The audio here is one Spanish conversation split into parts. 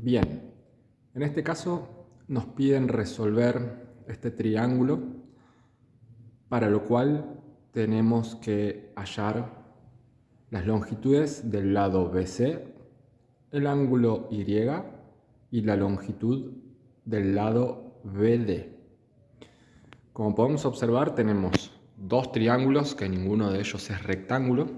Bien, en este caso nos piden resolver este triángulo, para lo cual tenemos que hallar las longitudes del lado BC, el ángulo Y y la longitud del lado BD. Como podemos observar, tenemos dos triángulos que ninguno de ellos es rectángulo,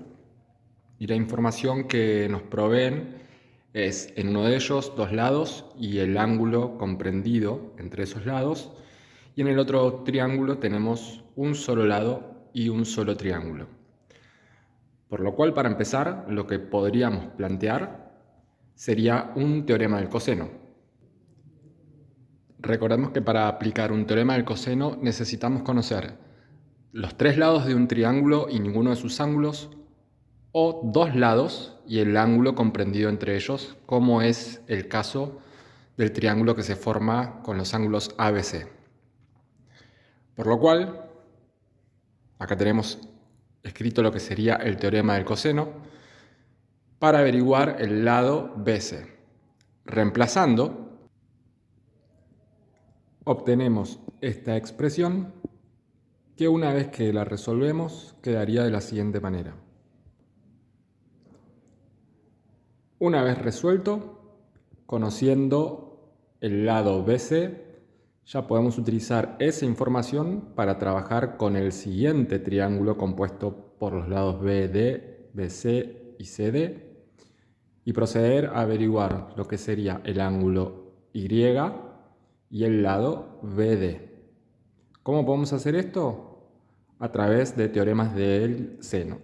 y la información que nos proveen es en uno de ellos dos lados y el ángulo comprendido entre esos lados, y en el otro triángulo tenemos un solo lado y un solo triángulo. Por lo cual, para empezar, lo que podríamos plantear sería un teorema del coseno. Recordemos que para aplicar un teorema del coseno necesitamos conocer los tres lados de un triángulo y ninguno de sus ángulos, o dos lados y el ángulo comprendido entre ellos, como es el caso del triángulo que se forma con los ángulos ABC. Por lo cual, acá tenemos escrito lo que sería el teorema del coseno para averiguar el lado BC. Reemplazando, obtenemos esta expresión que una vez que la resolvemos quedaría de la siguiente manera. Una vez resuelto, conociendo el lado BC, ya podemos utilizar esa información para trabajar con el siguiente triángulo compuesto por los lados BD, BC y CD y proceder a averiguar lo que sería el ángulo Y y el lado BD. ¿Cómo podemos hacer esto? A través de teoremas del seno.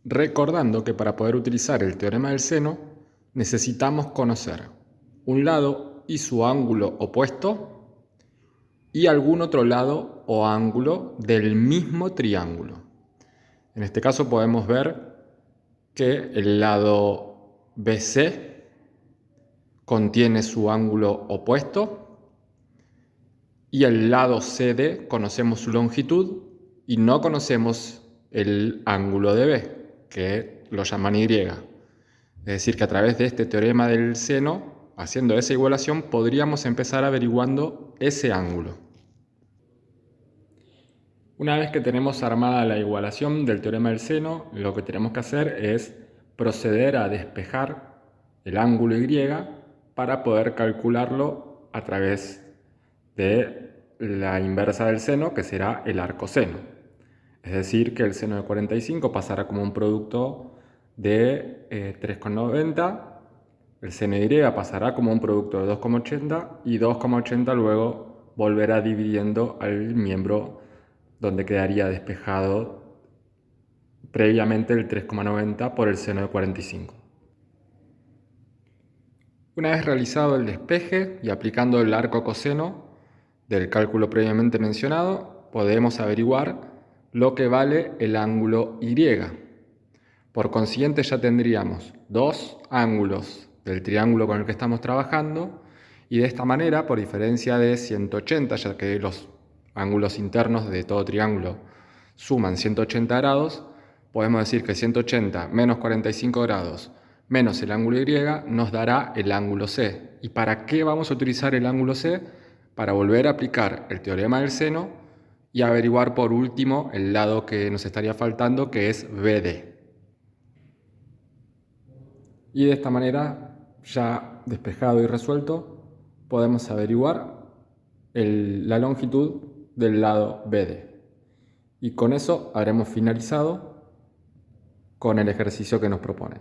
Recordando que para poder utilizar el teorema del seno necesitamos conocer un lado y su ángulo opuesto y algún otro lado o ángulo del mismo triángulo. En este caso podemos ver que el lado BC contiene su ángulo opuesto y el lado CD conocemos su longitud y no conocemos el ángulo de B, que lo llaman Y. Es decir, que a través de este teorema del seno, haciendo esa igualación, podríamos empezar averiguando ese ángulo. Una vez que tenemos armada la igualación del teorema del seno, lo que tenemos que hacer es proceder a despejar el ángulo Y para poder calcularlo a través de la inversa del seno, que será el arcoseno. Es decir, que el seno de 45 pasará como un producto de 3,90, el seno de Y pasará como un producto de 2,80 y 2,80 luego volverá dividiendo al miembro donde quedaría despejado previamente el 3,90 por el seno de 45. Una vez realizado el despeje y aplicando el arco coseno del cálculo previamente mencionado, podemos averiguar lo que vale el ángulo Y. Por consiguiente, ya tendríamos dos ángulos del triángulo con el que estamos trabajando, y de esta manera, por diferencia de 180, ya que los ángulos internos de todo triángulo suman 180 grados, podemos decir que 180 menos 45 grados menos el ángulo Y nos dará el ángulo C. ¿Y para qué vamos a utilizar el ángulo C? Para volver a aplicar el teorema del seno y averiguar por último el lado que nos estaría faltando, que es BD. Y de esta manera, ya despejado y resuelto, podemos averiguar la longitud del lado BD. Y con eso habremos finalizado con el ejercicio que nos proponen.